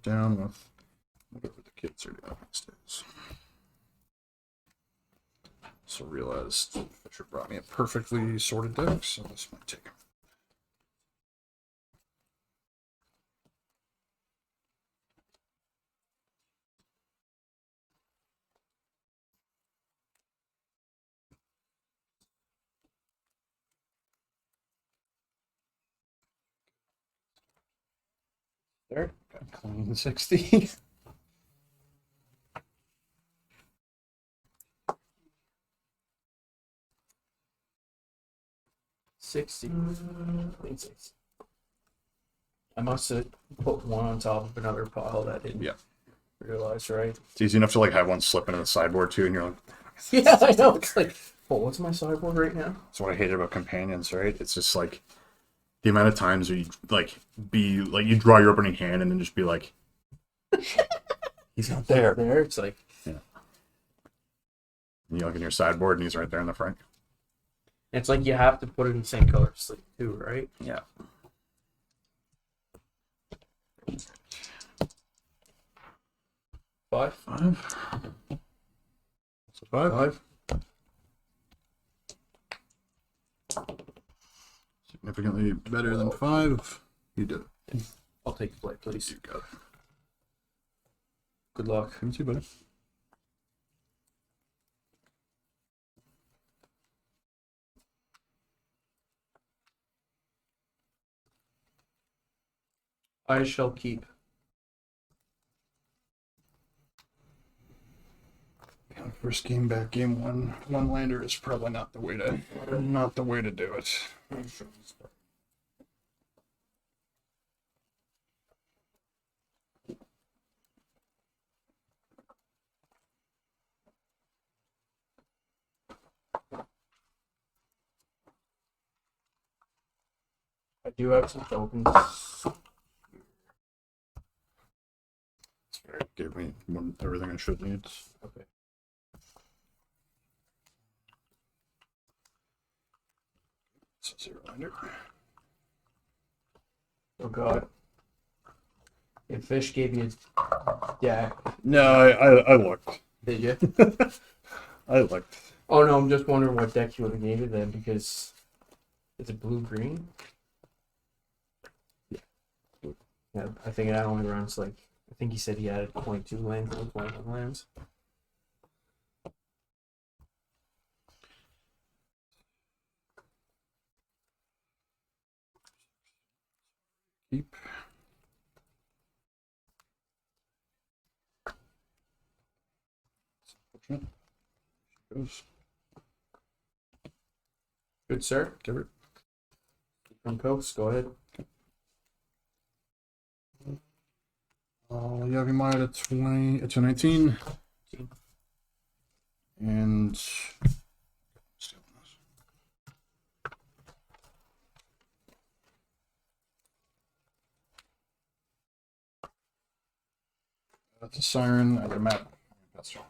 get down with whatever the kids are doing these days. So realized Fisher brought me a perfectly sorted deck, so this might take him. There, got clean 60. I must have put one on top of another pile that I didn't Yeah. realize, right? It's easy enough to like have one slip into the sideboard too, and you're like, Yeah, I know. It's like, oh, what's my sideboard right now? that's what I hated about companions, right? It's just like the amount of times where you like be like you draw your opening hand and then just be like, he's not there. It's like, Yeah. And you look in your sideboard and he's right there in the front. it's like you have to put it in the same color sleeve too, right? Yeah. Five. So five. Significantly better than 5. You did it. I'll take the play, please. You got it. Good luck. Come see, buddy. I shall keep. Yeah, first game back, game one lander is probably not the way to do it. I do have some tokens. Gave me everything I should need. Okay. So 0 lander. Oh god. If Fish gave you a deck, No, I looked. did you? I looked. Oh no, I'm just wondering what deck you would have gave it then, because it's a blue-green. Yeah, I think that only runs like, I think he said he had 22 lands or 21 lands. Keep. Goes. Good, sir. Give it. From Coast, go ahead. You have your mind at 20. It's a 19. And that's a siren. I got a map. That's right.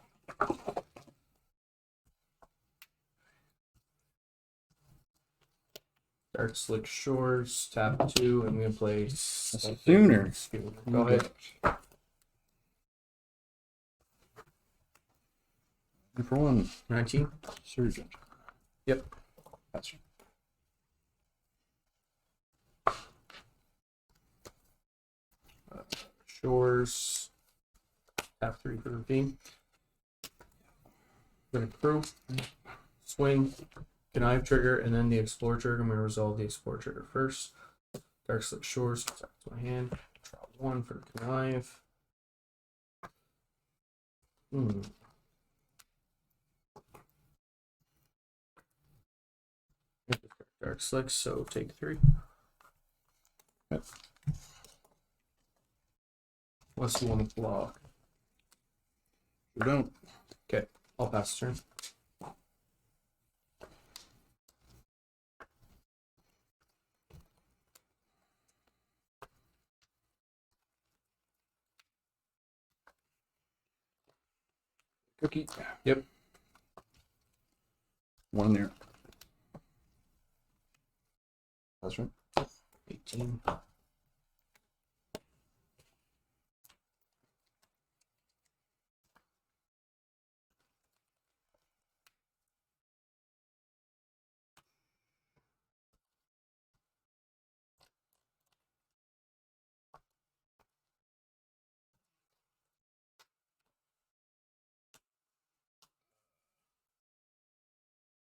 Dark Slick Shores, tap 2, and we're gonna play Schooner. Go ahead. For 1. 19. Surgeon. Yep. That's right. Shores. Tap 3 for the theme. Gonna crew. Swing. Connive trigger, and then the Explore trigger. I'm gonna resolve the Explore trigger first. Dark Slick Shores. Back to my hand. Draw 1 for the Connive. Dark Slick, so take 3. Yep. Unless you want to block. You don't. Okay, I'll pass the turn. Cookie. Yep. 1 there. That's right. 18.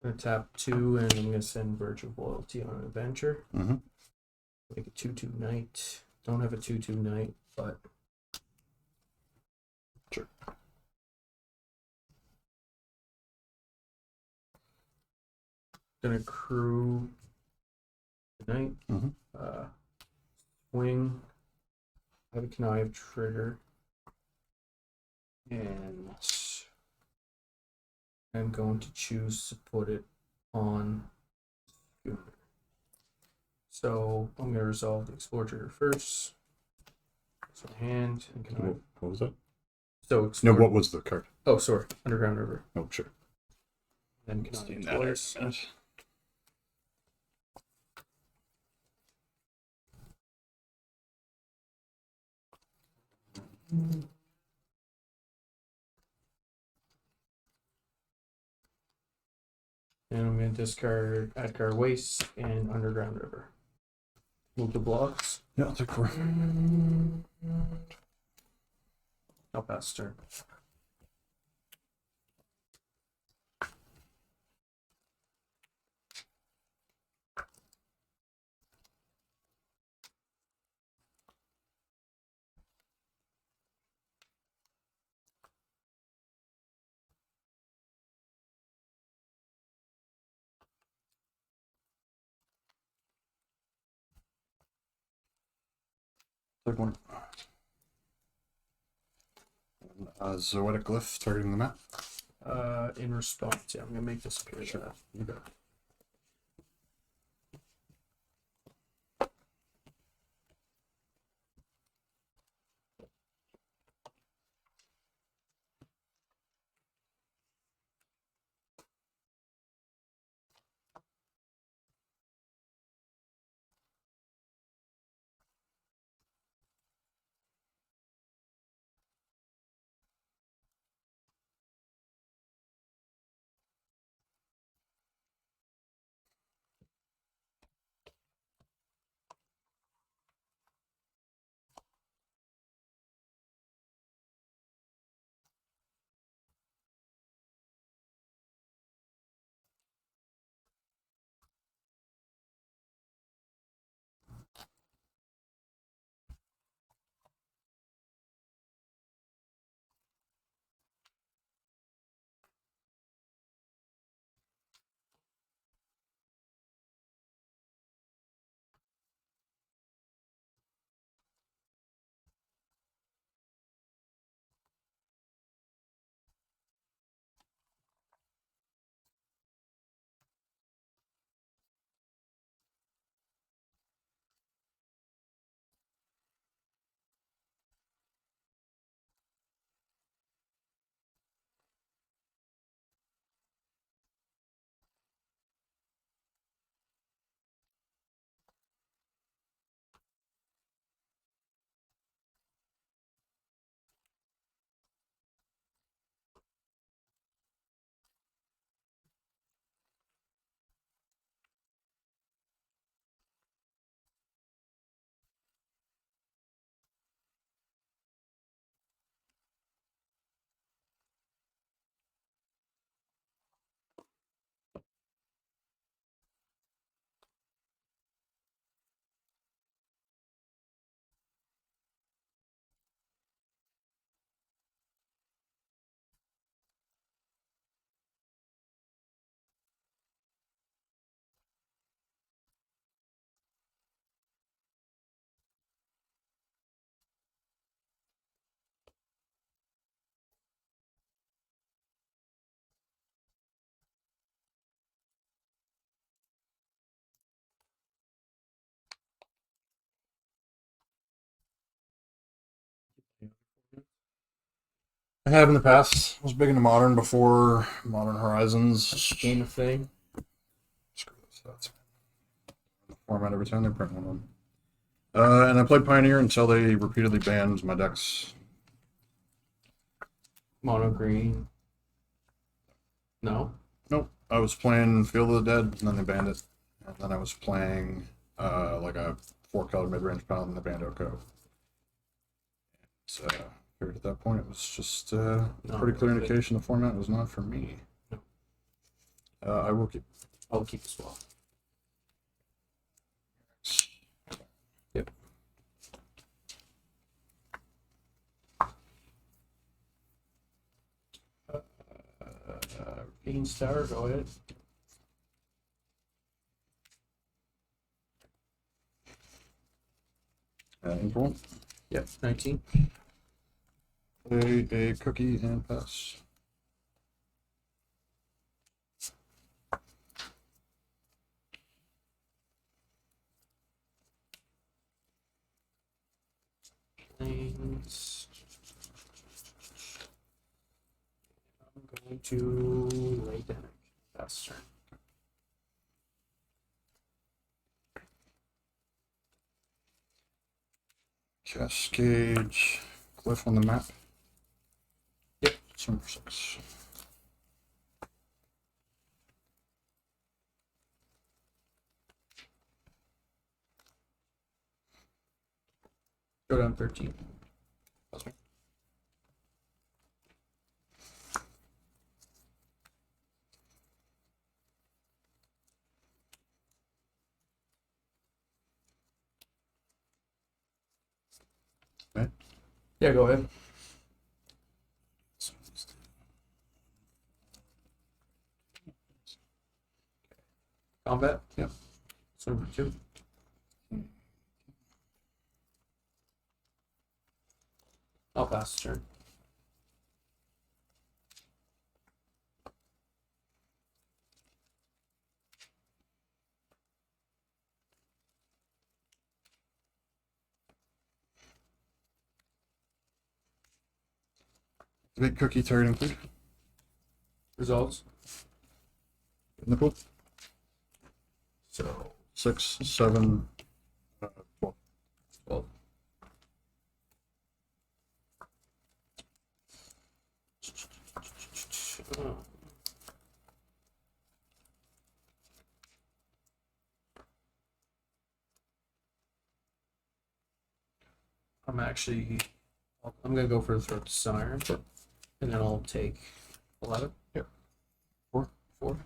I'm gonna tap 2, and I'm gonna send Verge of Loyalty on an adventure. Mm-hmm. Make a 2/2 knight. Don't have a 2/2 knight, but Sure. Gonna crew the knight. Mhm. Swing. Have a connive trigger. And I'm going to choose to put it on schooner. So I'm gonna resolve the explore trigger first. So hand and connive. What was that? So No, explore. what was the card? Oh, sorry. Underground River. Oh, sure. Then connive twice. And I'm going to discard add card waste and Underground River. Move the blocks. Yeah, I'll take 4. I'll pass turn. Take 1. Zoetic Glyph targeting the map. In response, yeah, I'm going to make this appear. Sure. You got it. I have in the past. I was big into Modern before Modern Horizons. Gain a thing. Screw those stats. The format every time they print one of them. And I played Pioneer until they repeatedly banned my decks. Mono green. No. Nope. I was playing Field of the Dead, and then they banned it. And then I was playing like a 4-color mid-range paladin, and they banned Oko. So figured at that point it was just a pretty clear indication the format was not for me. I will keep. I'll keep as well. Yep. Repeating star, go ahead. Influence. Yep, 19. Play a cookie and pass. Lanes. I'm going to lay down. Pass turn. Cascade glyph on the map. Yep. Number 6. Go down 13. That's me. Okay. Yeah, go ahead. Combat? Yep. So number 2. I'll pass the turn. Big cookie target include. Results. In the pool. So 6, 7, 12. 12. I'm gonna go for the throat to Sire, and then I'll take 11. Yep. 4. 4.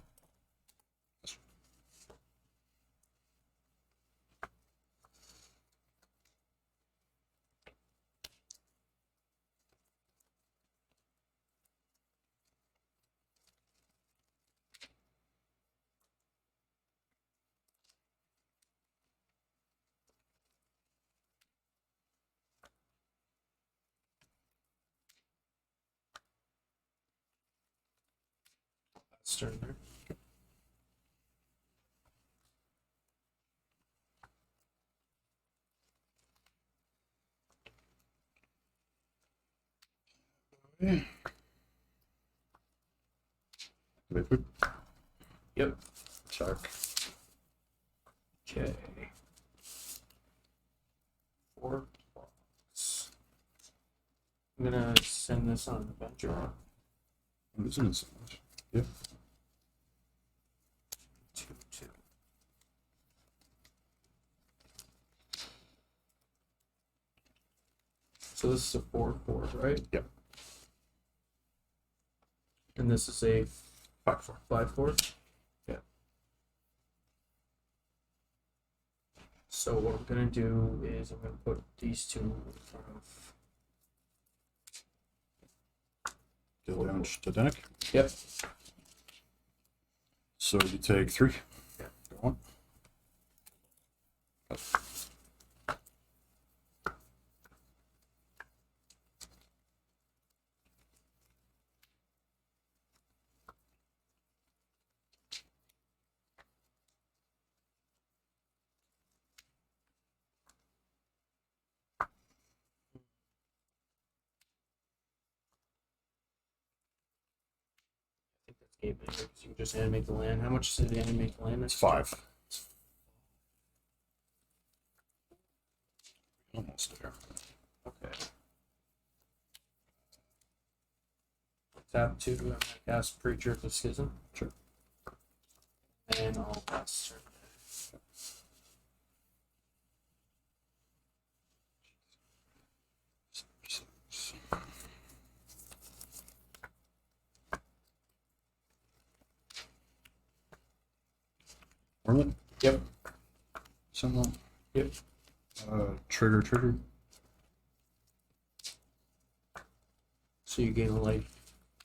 That's turn there. Okay. Activate food. Yep. Check. Okay. 4 blocks. I'm gonna send this on an adventure. Isn't it so much? Yep. 2, 2. So this is a 4, 4, right? Yep. And this is a 5, 4. 5, 4. Yeah. So what I'm gonna do is I'm gonna put these two in front of. Deal damage to Denick. Yep. So you take 3. Yeah. Go on. I think that's game because you can just animate the land. How much does it animate the land? It's 5. Almost there. Okay. Tap 2 to cast Preacher of the Schism. Sure. And I'll pass turn. Wormlet? Yep. Symbol? Yep. Trigger. So you gain a life.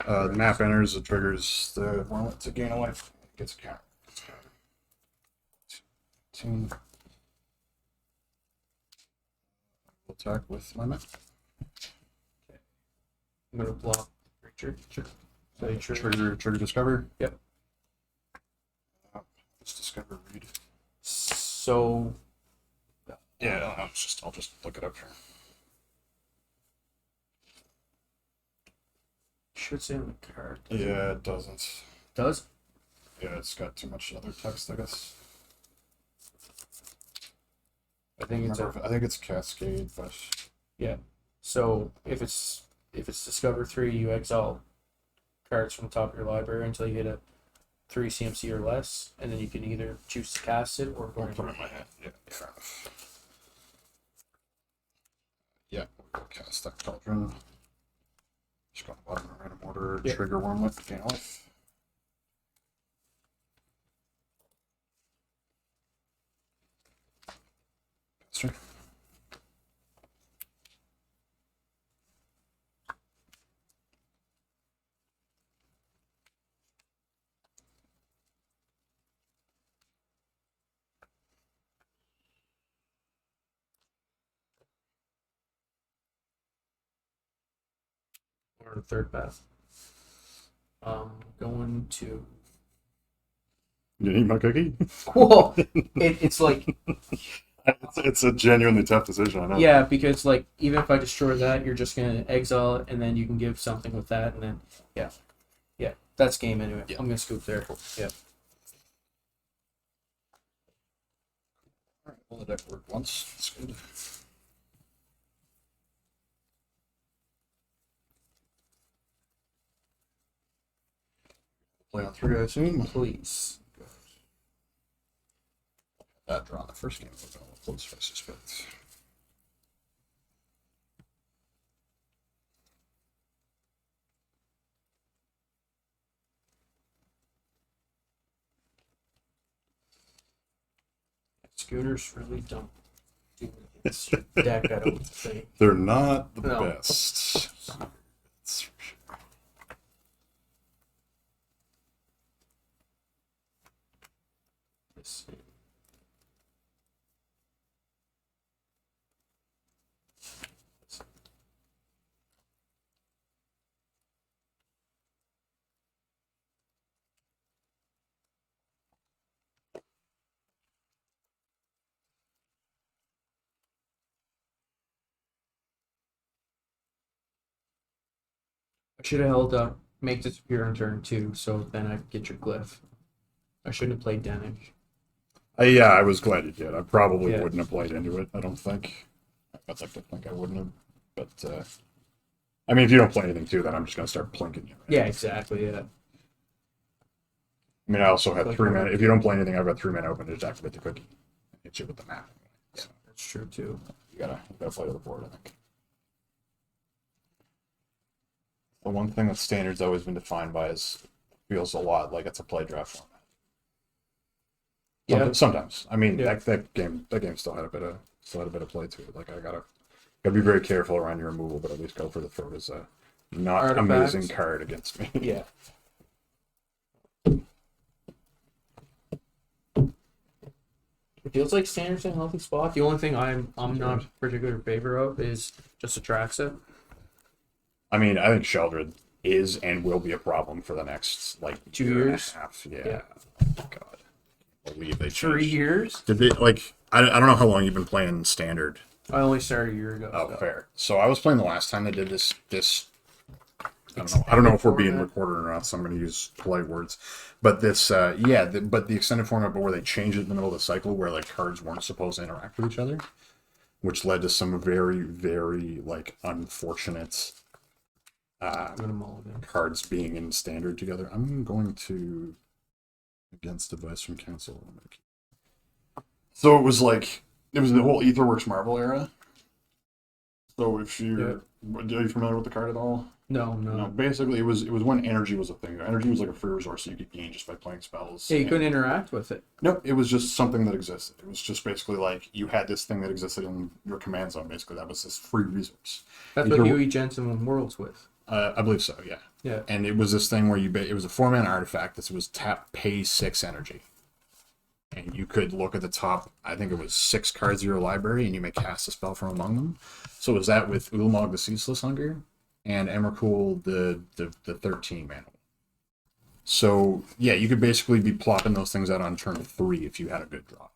The map enters, it triggers the Wormlet to gain a life. It gets a counter. 2. Attack with my map. I'm gonna block the creature. So you Trigger discover. Yep. Let's discover read. So Yeah, I'll just look it up here. should say on the card. Yeah, it doesn't. Does? Yeah, it's got too much other text, I guess. I think I think it's Cascade, but yeah. So if it's Discover 3, you exile cards from the top of your library until you hit a 3 CMC or less, and then you can either choose to cast it or I'll burn put it it. in my hand. Yeah, fair enough. Yeah, we'll cast that Cauldron. Just go bottom in random order. Yep. Trigger Wormlet, gain a life. Sure. Or the third path. Going to. You eat my cookie? Whoa! It's like it's a genuinely tough decision, I know. yeah, because like even if I destroy that, you're just gonna exile it, and then you can give something with that, and then yeah, that's game anyway. Yeah. I'm gonna scoop there. Yeah. Alright, well, the deck worked once. That's good. Play on 3, I assume. Please. That draw in the first game was all close, I suspect. Scooters really don't do this deck, I don't think. They're not the No. best. That's for sure. Let's see. I should have held up, make this appear on turn 2, so then I get your glyph. I shouldn't have played damage. Yeah, I was glad you did. I probably Yeah. wouldn't have played into it, I don't think. I'd like to think I wouldn't have. But, I mean, if you don't play anything too, then I'm just going to start plinking you. Right? Yeah, exactly, yeah. I mean, I also had Like 3 what? mana. If you don't play anything, I've got 3 mana open to just activate the cookie. Hit you with the map. So That's true too. you gotta play to the board, I think. The one thing that standard's always been defined by is feels a lot like it's a play draft format. Yeah. Sometimes. I mean, Yeah. that game still had a bit of play to it. Like I gotta be very careful around your removal, but at least go for the throat as a not Artifacts. amazing card against me. Yeah. It feels like standard's in a healthy spot. The only thing I'm not particular favor of is just Atraxa. I mean, I think Sheldred is and will be a problem for the next like 2 year and a years? half. Yeah. Yeah. God. I believe they 3 changed. years? Did they like? I don't know how long you've been playing standard. I only started a year ago. Oh, so. fair. So I was playing the last time they did this. I don't know if we're being format? recorded or not, so I'm going to use polite words. But this, but the extended format, but where they changed it in the middle of the cycle, where like cards weren't supposed to interact with each other, which led to some very, very like unfortunate I'm gonna mulligan. cards being in standard together. I'm going to against advice from council. So it was the whole Aetherworks Marvel era. So if you're, are you familiar with the card at all? No, No, no. basically it was when energy was a thing. Energy was like a free resource that you could gain just by playing spells. Yeah, you And- couldn't interact with it. No, it was just something that existed. It was just basically like you had this thing that existed in your command zone. Basically, that was this free resource. That's You what could- Huey Jensen Worlds with. I believe so. Yeah. Yeah. And it was this thing where it was a 4-mana artifact. This was tap, pay 6 energy, and you could look at the top. I think it was 6 cards of your library, and you may cast a spell from among them. So it was that with Ulamog the Ceaseless Hunger and Emrakul the 13 mana. So yeah, you could basically be plopping those things out on turn 3 if you had a good draw.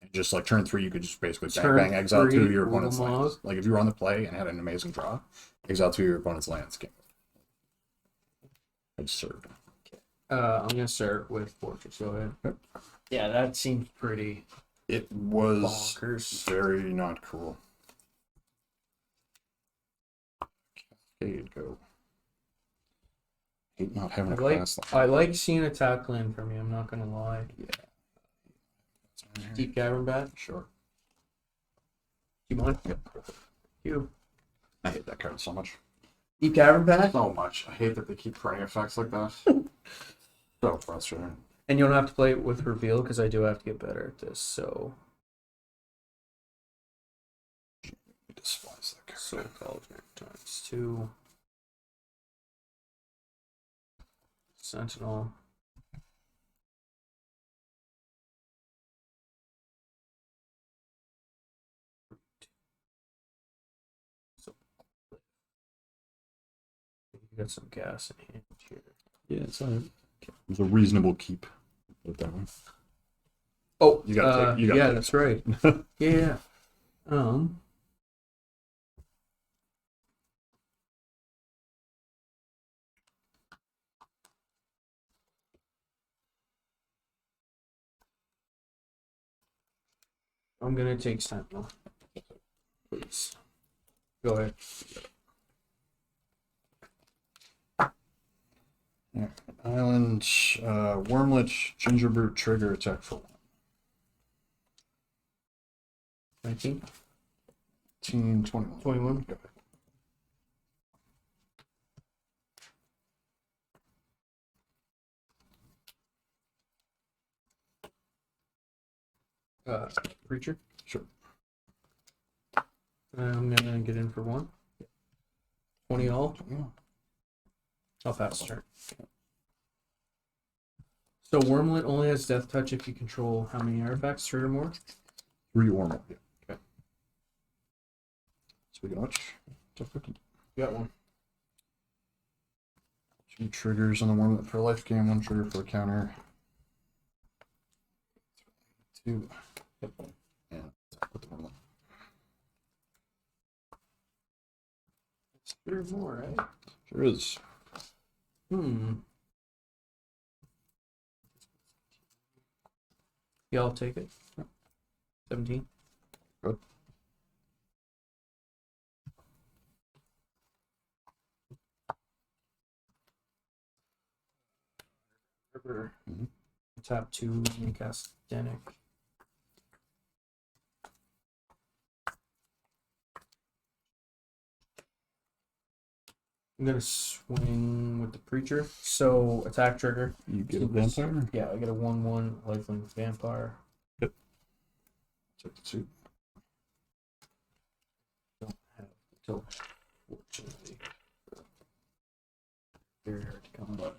And just like turn 3, you could just basically bang exile 2 of your opponent's Ulamog. lands. Like if you were on the play and had an amazing draw, exile 2 of your opponent's lands. Absurd. I'm gonna start with Fortress. Go ahead. Yep. Yeah, that seems pretty It was bonkers. very not cool. Cascade go. Hate not having a class I like seeing a tap land from you. I'm not gonna lie. Yeah. Deep Cavern Bat. Sure. You want? Yep. You. I hate that card so much. Deep Cavern Bat. So much. I hate that they keep printing effects like that. So frustrating. And you don't have to play it with reveal because I do have to get better at this. So. I despise that card. So called ×2. Sentinel. So you got some gas in hand here. Yeah, it's it was a reasonable keep. Put it that way. Oh, You gotta take yeah, it. that's right. Yeah. I'm gonna take Sentinel. Please. Go ahead. Yeah. Island, Wormlet, Gingerbrute, trigger, attack for 1. 19? 21. 21? Preacher? Sure. I'm gonna get in for 1. 20 all? Yeah. I'll pass the turn. So Wormlet only has Death Touch if you control how many artifacts? 3 or more? 3 or more. Yeah. Okay. Speaking of which, You got one. 2 triggers on the Wormlet for a life gain, 1 trigger for a counter. 2. Yep. And attack with the Wormlet. It's 3 or more, right? Sure is. Yeah, I'll take it. 17. Good. Mhm. Tap 2 and cast Denic. I'm gonna swing with the Preacher. So attack trigger. You get a vampire? Yeah, I get a 1/1 lifelink vampire. Take the 2. Don't have the tilt, fortunately. Very hard to come by.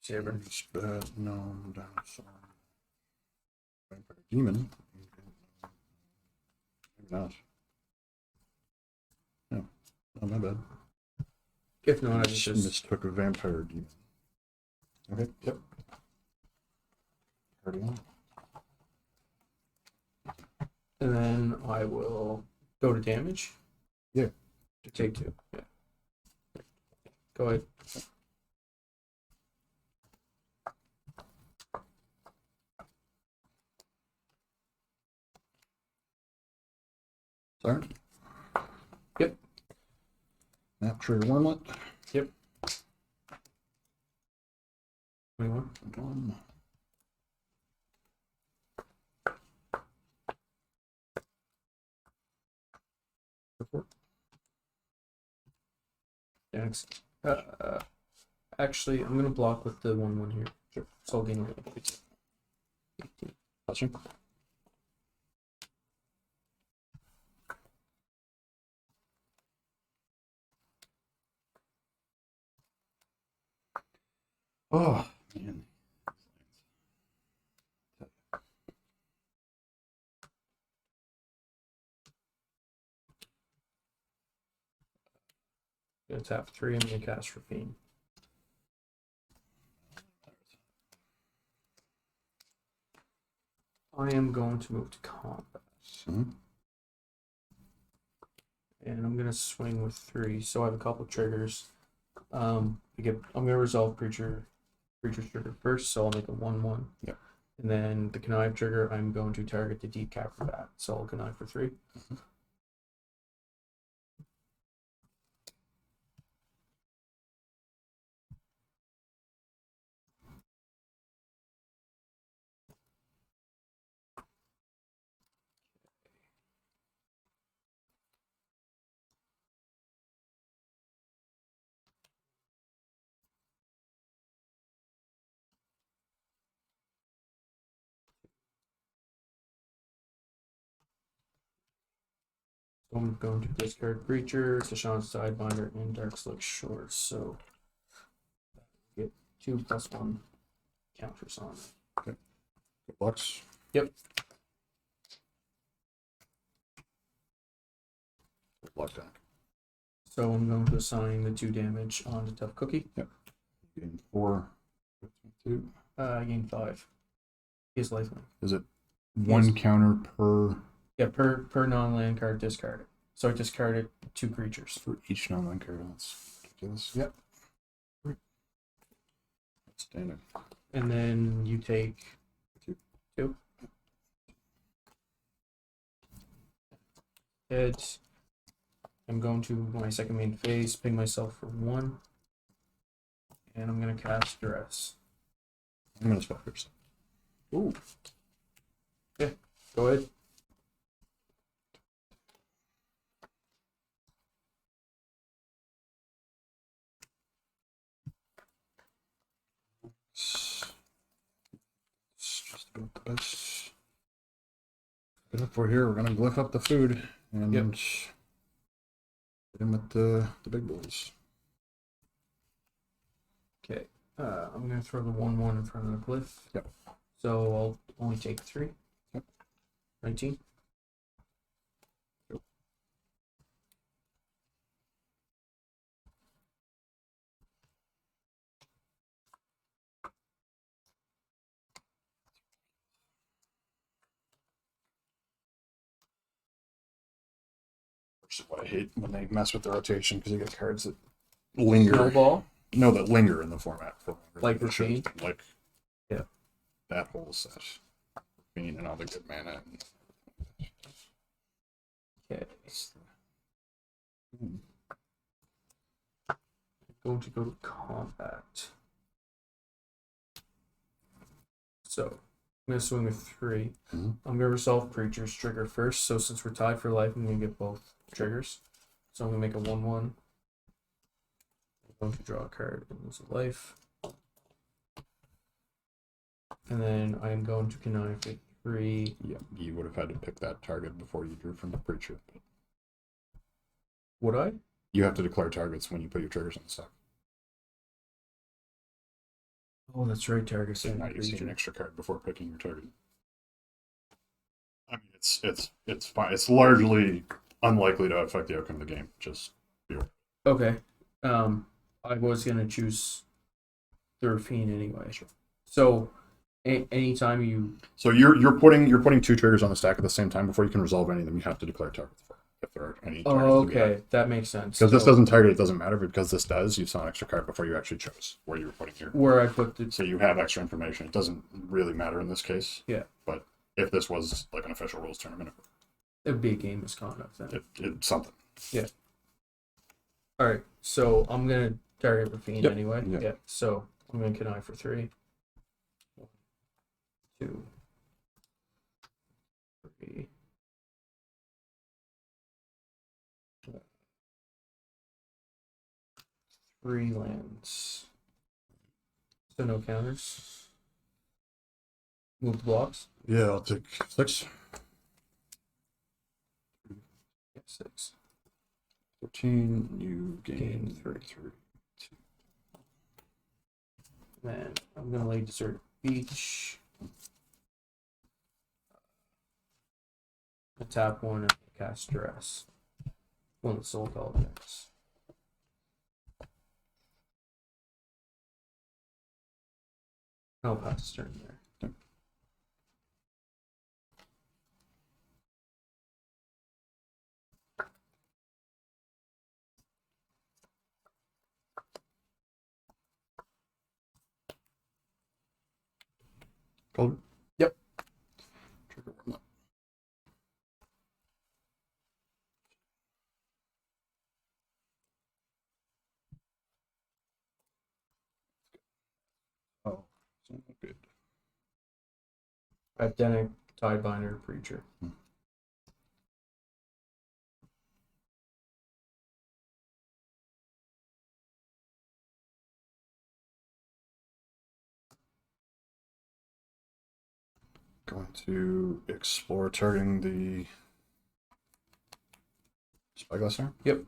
Saber. Gnome, dinosaur. Vampire demon. Maybe not. No. Oh, my bad. If not, I just just mistook a vampire demon. Okay, yep. Already on. and then I will go to damage. Yeah. Take 2. Yeah. Go ahead. Sorry. Yep. Map trigger Wormlet. Yep. 21. 1. Next. Actually, I'm gonna block with the 1/1 here. Sure. So I'll gain 18. Question? Oh, man. Gonna tap 3. I'm gonna cast Ravine. I am going to move to combat. Mm-hmm. And I'm gonna swing with 3. So I have a couple triggers. I'm gonna resolve creature trigger first, so I'll make a 1/1. Yep. And then the connive trigger, I'm going to target the decap for that. So I'll connive for 3. Mm-hmm. So I'm going to discard creature, Tashawn's Sidebinder, and Darkslick Shores. So get 2+1 counters on it. Good lucks. Yep. Good luck, Doc. So I'm going to assign the 2 damage on the Tough Cookie. Yep. Gain 4. 2. I gain 5. He has lifelink. Is it one counter per Yeah, per non-land card discarded. So I discarded 2 creatures. for each non-land card? That's ridiculous. Yep. Outstanding. And then you take 2. Heads. I'm going to my second main phase, ping myself for 1. And I'm going to cast Duress. I'm going to spell first. Ooh. Yeah, go ahead. It's just about the best. Good up for here. We're going to glyph up the food and Yep. hit him at the big boys. Okay. I'm going to throw the 1/1 in front of the glyph. Yep. So I'll only take 3. Yep. 19. Yep. Which is what I hate when they mess with the rotation because you get cards that linger. Snowball. No, that linger in the format for longer Like than they should. Rafine? Like Yeah. that whole set. Rafine and all the good mana. Okay. Going to go to combat. So I'm going to swing with 3. Mm-hmm. I'm going to resolve creatures trigger first. So since we're tied for life, I'm going to get both triggers. So I'm going to make a 1/1. I'm going to draw a card and lose a life. And then I am going to connive with 3. Yeah, you would have had to pick that target before you drew from the creature. But Would I? you have to declare targets when you put your triggers on the stack. Oh, that's right. Target So now second you see an creature. extra card before picking your target. I mean, it's fine. It's largely unlikely to affect the outcome of the game. Just Okay. I was gonna choose the Rafine anyway. So anytime you so you're putting 2 triggers on the stack at the same time before you can resolve any of them. You have to declare targets for if there are any targets to be had. okay, that makes sense. Because this So doesn't target, it doesn't matter. Because this does, you saw an extra card before you actually chose where you were putting your. where I put the So you have extra information. It doesn't really matter in this case. Yeah. But if this was like an official rules tournament, it would be a game misconduct then. it's something. All right, so I'm gonna target Rafine Yep. anyway. Yep. Yeah. So I'm gonna connive for 3. 1, 2, 3. 3 lands. So no counters. Move the blocks. Yeah, I'll take 6. Yeah, 6. 13. You gain Gain 3. 3. Then I'm gonna lay Desert Beach. I tap 1 and cast Stress. 1 with Soul Call decks. I'll pass turn there. Color? Yep. Trigger warm up. Oh, it's not good. Identic Tidebinder Preacher. Going to explore targeting the Spyglass arm? Yep.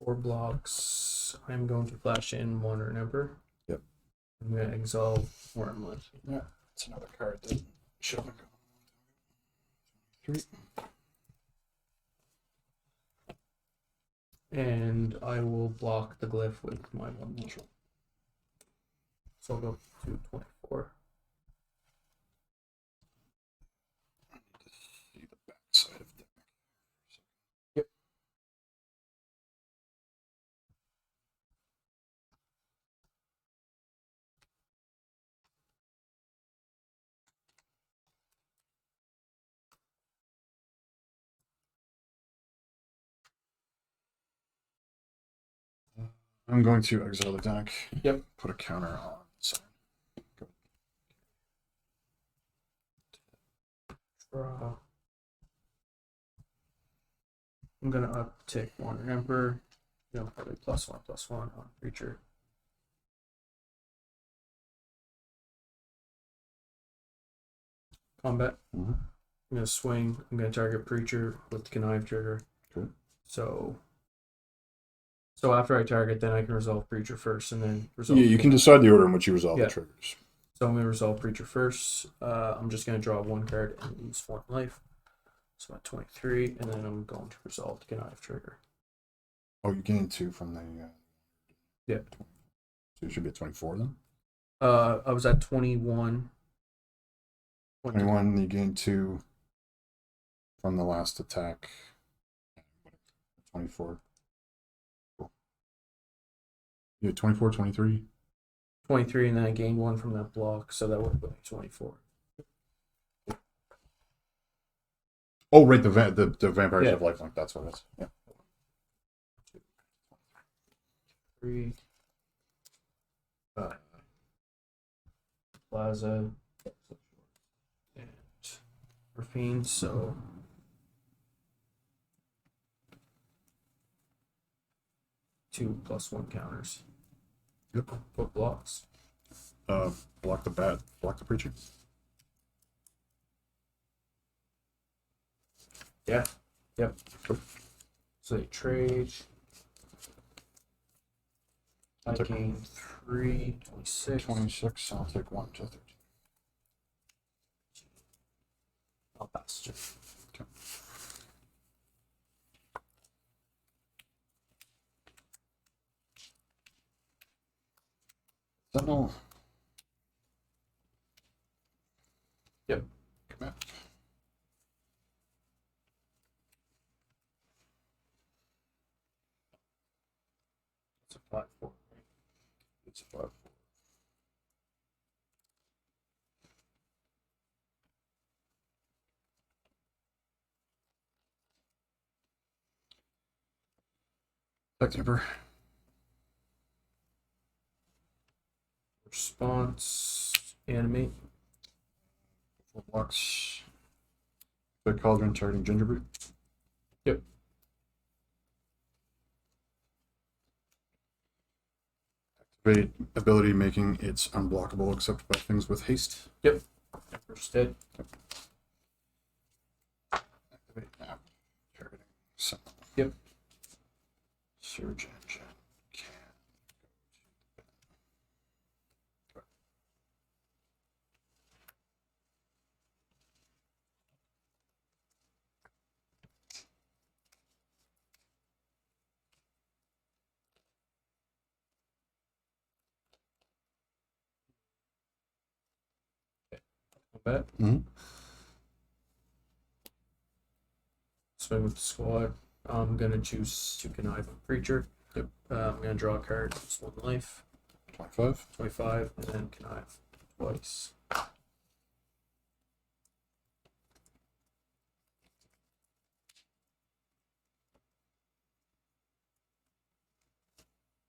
Four blocks. I'm going to flash in Wandering Emperor. Yep. I'm going to exile Wormlet. Yeah, it's another card that should have gone. 3. And I will block the glyph with my 1 neutral. So I'll go to 24. I need to see the back side of that. Yep. I'm going to exile the deck. Yep. Put a counter on. So, Draw. I'm going to uptick Wandering Emperor. You know, probably +1/+1 on Preacher. Combat. mm-hmm. I'm going to swing. I'm going to target Preacher with the Connive trigger. Good. So after I target, then I can resolve Preacher first, and then resolve. Yeah, you can decide the order in which you resolve Yeah. the triggers. So I'm going to resolve Preacher first. I'm just going to draw 1 card and lose 1 life. So I'm at 23, and then I'm going to resolve the Connive trigger. Oh, you gain 2 from the. Yeah. So you should be at 24 then? I was at 21. 21, you gain 2 from the last attack. 24. Cool. Yeah, 24, 23. 23, and then I gained 1 from that block, so that would have been 24. Oh, right, the vampires Yeah. have lifelink. That's what it is. Yeah. 3. Plaza. And Raffine, so. Two +1 counters. Yep. Put blocks. Block the bat. Block the preacher. Yeah. Yep. Cool. So they trade. I Take- gain 3, 26. 26. I'll take 1 to 13. I'll pass. Sentinel. Yep. Commit. It's a 5/4. It's a 5/4. September. Response. Animate. 4 blocks. Big Cauldron targeting Gingerbread. Yep. Activate ability making it's unblockable except by things with haste. Yep. First dead. Activate now. Targeting Sentinel. Yep. Surge engine can go to the bin. Combat. Mm-hmm. Swing with the squad. I'm gonna choose to connive a creature. Yep. I'm gonna draw a card. It's 1 life. 25. 25, and then connive twice.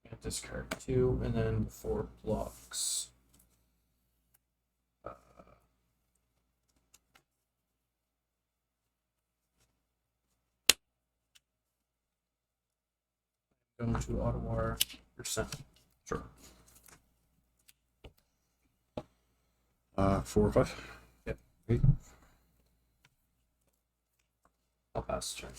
And discard 2, and then 4 blocks. Going to Ottawa percent. Sure. 4 or 5. Yep. 8. I'll pass the turn.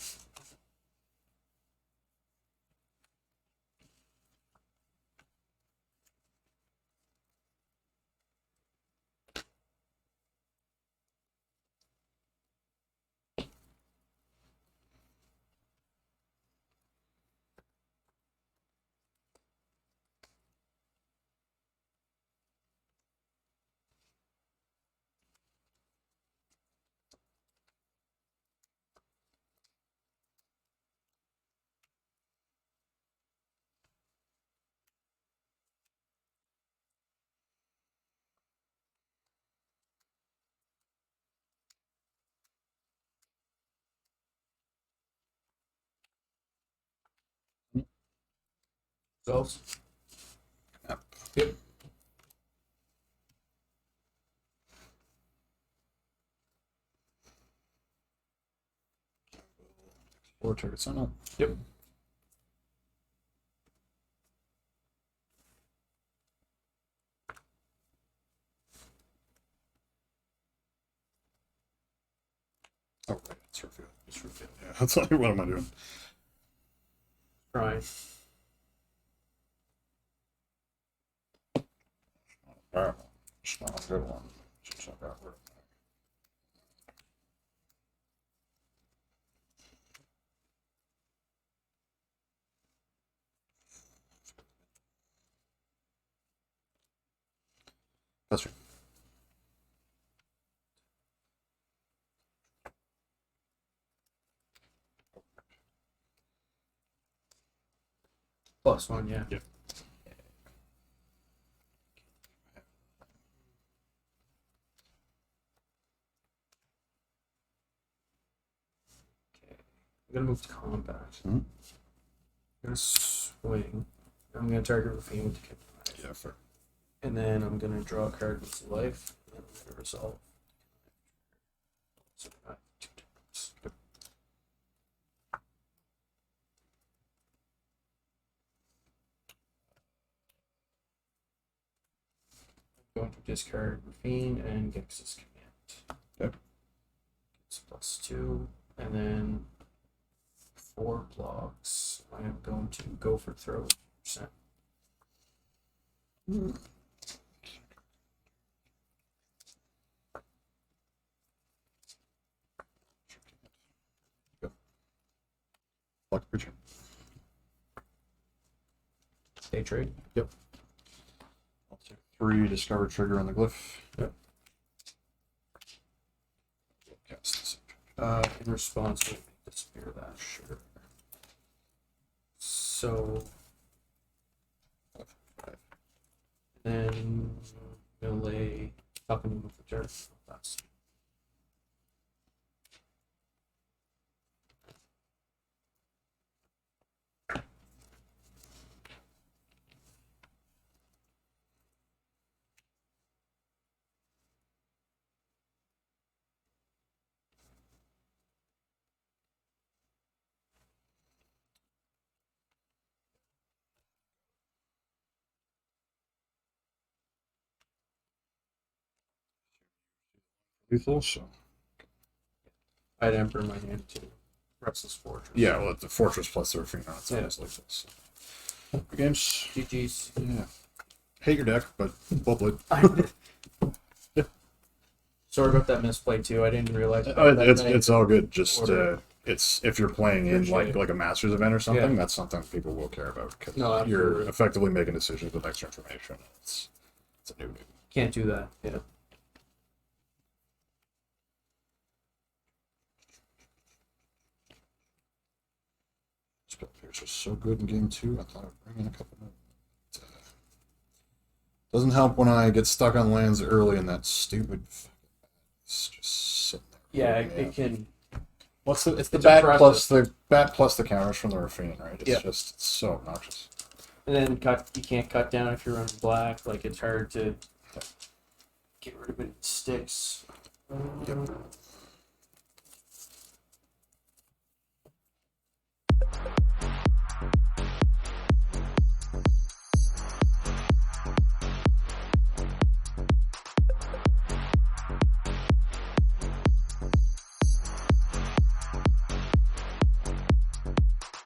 Results. Yep. Yep. Or target Sentinel. Yep. Oh, right. It's revealed. It's revealed. Yeah, that's like, what am I doing? Try. Alright. It's not a good one. Since I got rid of that. That's right. +1, yeah. Yep. I'm gonna move to combat. Mhm. I'm gonna swing. I'm gonna target Ravine with the connive. Yeah, fair. And then I'm gonna draw a card with life, and then I'm gonna resolve. So I have 2 times. Yep. I'm going to discard Ravine and Gix's command. Yep. It's +2, and then 4 blocks. I am going to go for throw percent. Select creature. Day trade. I'll take 3, discover trigger on the glyph. Yep. Cast this. In response, we'll disappear that. Sure. So then melee talking with the turn. That's Lethal, so. I had Emperor in my hand too. Restless Fortress. Yeah, well, it's the Fortress plus the Rafina. It's Yeah. always lethal. So. Good games. GG's. Yeah. Hate your deck, but well played. Sorry about that misplay too. I didn't realize. That It's all good. Just order. it's if you're playing in Appreciate like a Masters event or something, Yeah. that's something people will care about because No, you're absolutely. effectively making decisions with extra information. It's a new. Can't do that. Yeah. Spell Pierce was so good in game 2. I thought I'd bring in a couple more. Doesn't help when I get stuck on lands early and that stupid. It's just sitting there. Yeah, it can. What's the? It's the It's bat impressive. plus the counters from the Rafine, right? It's Yeah. just it's so obnoxious. And then you can't cut down if you're running black. Like it's hard to get rid of it. It sticks. Yep.